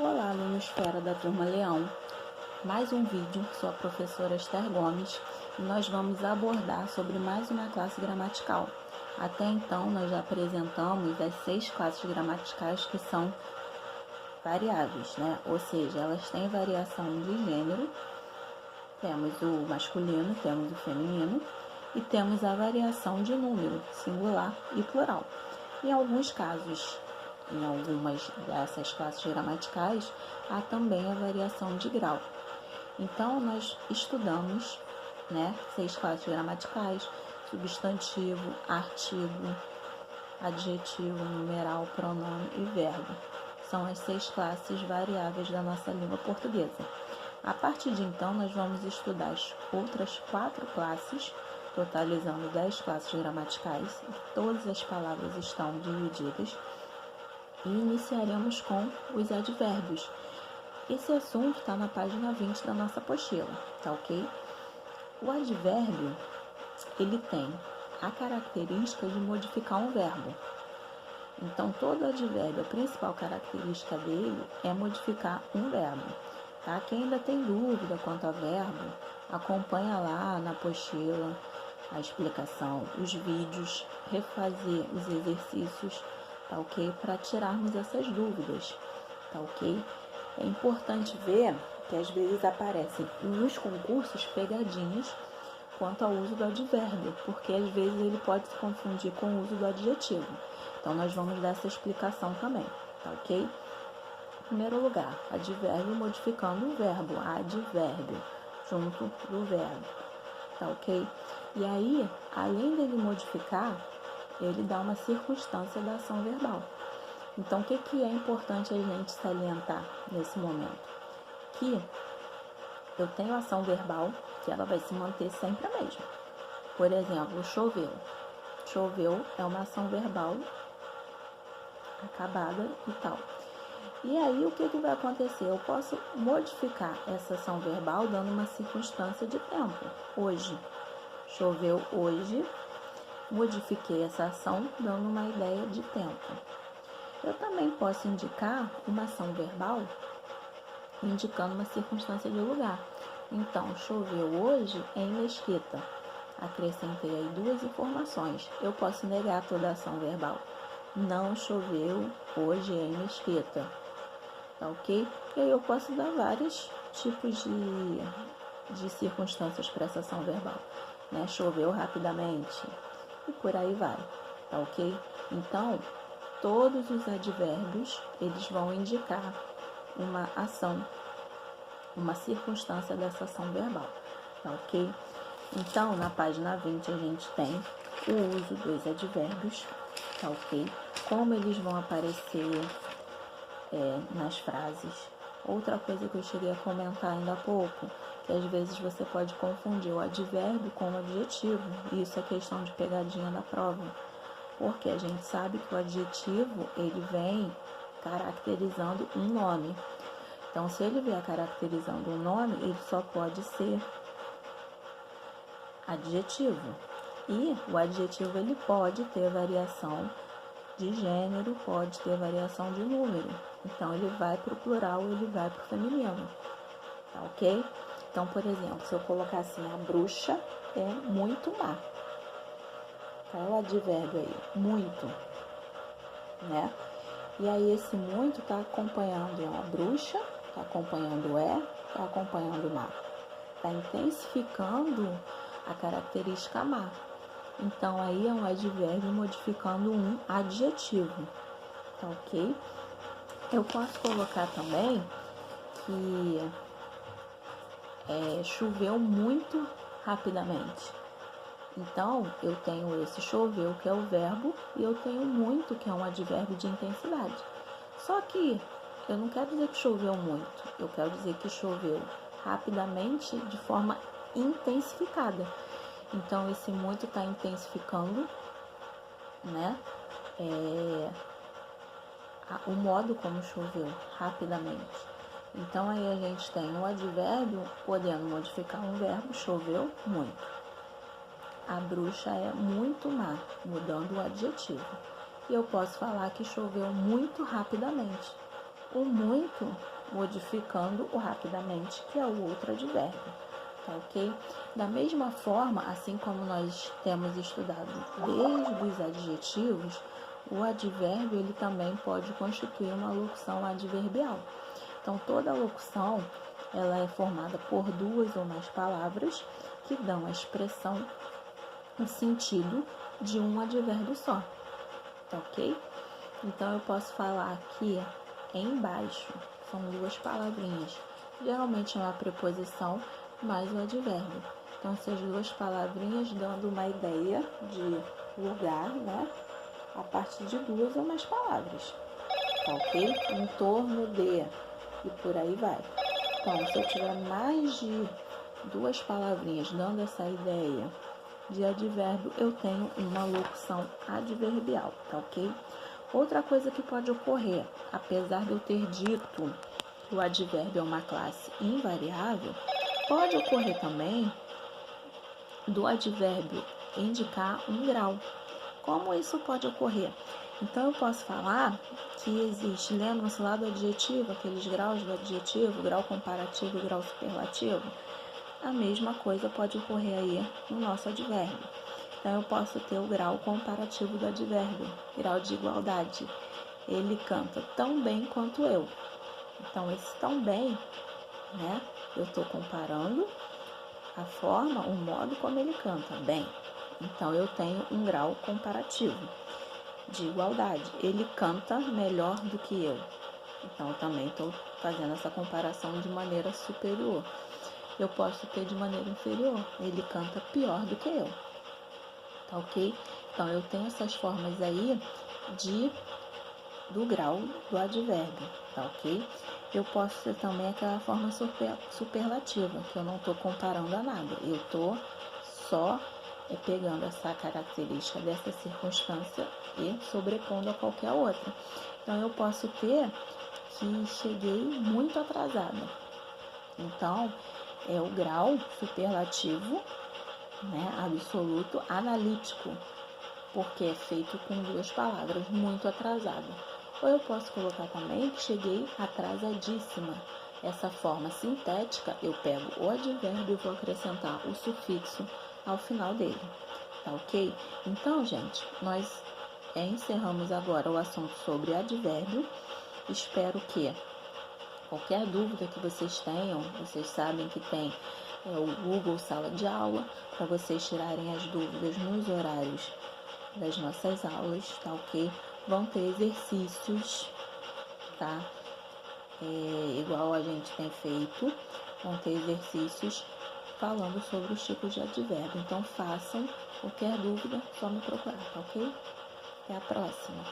Olá, alunosfera da turma Leão. Mais um vídeo, sou a professora Esther Gomes e nós vamos abordar sobre mais uma classe gramatical. Até então, nós já apresentamos as 6 classes gramaticais que são variáveis, né? Ou seja, elas têm variação de gênero, temos o masculino, temos o feminino e temos a variação de número, singular e plural. Em alguns casos, em algumas dessas classes gramaticais, há também a variação de grau. Então, nós estudamos 6 classes gramaticais: substantivo, artigo, adjetivo, numeral, pronome e verbo. São as 6 classes variáveis da nossa língua portuguesa. A partir de então, nós vamos estudar as outras 4 classes, totalizando 10 classes gramaticais. Todas as palavras estão divididas. E iniciaremos com os advérbios. Esse assunto está na página 20 da nossa apostila, tá ok? O advérbio, ele tem a característica de modificar um verbo. Então, todo advérbio, a principal característica dele é modificar um verbo, tá? Quem ainda tem dúvida quanto a verbo, acompanha lá na apostila a explicação, os vídeos, refazer os exercícios, tá ok? Para tirarmos essas dúvidas, tá ok? É importante ver que às vezes aparecem nos concursos pegadinhas quanto ao uso do advérbio, porque às vezes ele pode se confundir com o uso do adjetivo. Então, nós vamos dar essa explicação também, tá ok? Em primeiro lugar, advérbio modificando o verbo, advérbio, junto do verbo, tá ok? E aí, além dele modificar, ele dá uma circunstância da ação verbal. Então, o que é importante a gente salientar nesse momento? Que eu tenho ação verbal, que ela vai se manter sempre a mesma. Por exemplo, choveu. Choveu é uma ação verbal acabada e tal. E aí, o que vai acontecer? Eu posso modificar essa ação verbal dando uma circunstância de tempo. Hoje. Choveu hoje. Modifiquei essa ação dando uma ideia de tempo. Eu também posso indicar uma ação verbal indicando uma circunstância de lugar. Então, choveu hoje em Mesquita. Acrescentei aí 2 informações. Eu posso negar toda a ação verbal. Não choveu hoje em Mesquita. Tá ok? E aí eu posso dar vários tipos de circunstâncias para essa ação verbal. Choveu rapidamente. E por aí vai, tá ok? Então, todos os advérbios, eles vão indicar uma ação, uma circunstância dessa ação verbal, tá ok? Então, na página 20, a gente tem o uso dos advérbios, tá ok? Como eles vão aparecer nas frases. Outra coisa que eu cheguei a comentar ainda há pouco, que às vezes você pode confundir o advérbio com o adjetivo. Isso é questão de pegadinha da prova, porque a gente sabe que o adjetivo, ele vem caracterizando um nome. Então, se ele vier caracterizando um nome, ele só pode ser adjetivo. E o adjetivo, ele pode ter variação de gênero, pode ter variação de número. Então, ele vai para o plural, ele vai para o feminino, tá ok? Então, por exemplo, se eu colocar assim, a bruxa é muito má. Qual é o advérbio aí? Muito, né? E aí, esse muito está acompanhando a bruxa, está acompanhando está acompanhando má. Está intensificando a característica má. Então, aí é um advérbio modificando um adjetivo, tá ok? Eu posso colocar também que choveu muito rapidamente. Então, eu tenho esse choveu, que é o verbo, e eu tenho muito, que é um advérbio de intensidade. Só que eu não quero dizer que choveu muito, eu quero dizer que choveu rapidamente de forma intensificada. Então, esse muito está intensificando, o modo como choveu rapidamente. Então, aí a gente tem um advérbio podendo modificar um verbo, choveu muito. A bruxa é muito má, mudando o adjetivo. E eu posso falar que choveu muito rapidamente. o muito modificando o rapidamente, que é o outro advérbio, tá ok? Da mesma forma, assim como nós temos estudado desde os adjetivos, o advérbio ele também pode constituir uma locução adverbial. Então, toda locução ela é formada por duas ou mais palavras que dão a expressão e sentido de um advérbio só, tá ok? Então, eu posso falar aqui embaixo, são duas palavrinhas. Geralmente é uma preposição mais o advérbio. Então, essas duas palavrinhas dando uma ideia de lugar, né? A partir de duas ou mais palavras, tá ok? Em torno de, e por aí vai. Então, se eu tiver mais de duas palavrinhas dando essa ideia de advérbio, eu tenho uma locução adverbial, tá ok? Outra coisa que pode ocorrer, apesar de eu ter dito que o advérbio é uma classe invariável, pode ocorrer também do advérbio indicar um grau. Como isso pode ocorrer? Então, eu posso falar que existe, lembram-se lá do adjetivo, aqueles graus do adjetivo, grau comparativo e grau superlativo? A mesma coisa pode ocorrer aí no nosso advérbio. Então, eu posso ter o grau comparativo do advérbio, grau de igualdade. Ele canta tão bem quanto eu. Então, esse tão bem, né? Eu estou comparando a forma, o modo como ele canta bem. Então, eu tenho um grau comparativo de igualdade. Ele canta melhor do que eu. Então, eu também estou fazendo essa comparação de maneira superior. Eu posso ter de maneira inferior. Ele canta pior do que eu. Tá ok? Então, eu tenho essas formas aí do grau do advérbio. Tá ok? Eu posso ter também aquela forma superlativa, que eu não estou comparando a nada. Eu estou só pegando essa característica dessa circunstância e sobrepondo a qualquer outra. Então, eu posso ter que cheguei muito atrasada. Então, é o grau superlativo, né, absoluto, analítico, porque é feito com duas palavras, muito atrasada. Ou eu posso colocar também que cheguei atrasadíssima. Essa forma sintética, eu pego o advérbio e vou acrescentar o sufixo ao final dele, tá ok? Então, gente, nós encerramos agora o assunto sobre advérbio. Espero que qualquer dúvida que vocês tenham, vocês sabem que tem o Google Sala de Aula, para vocês tirarem as dúvidas nos horários das nossas aulas, tá ok? Vão ter exercícios, tá? Igual a gente tem feito, vão ter exercícios falando sobre os tipos de advérbio. Então, façam qualquer dúvida, só me procurar, tá ok? Até a próxima!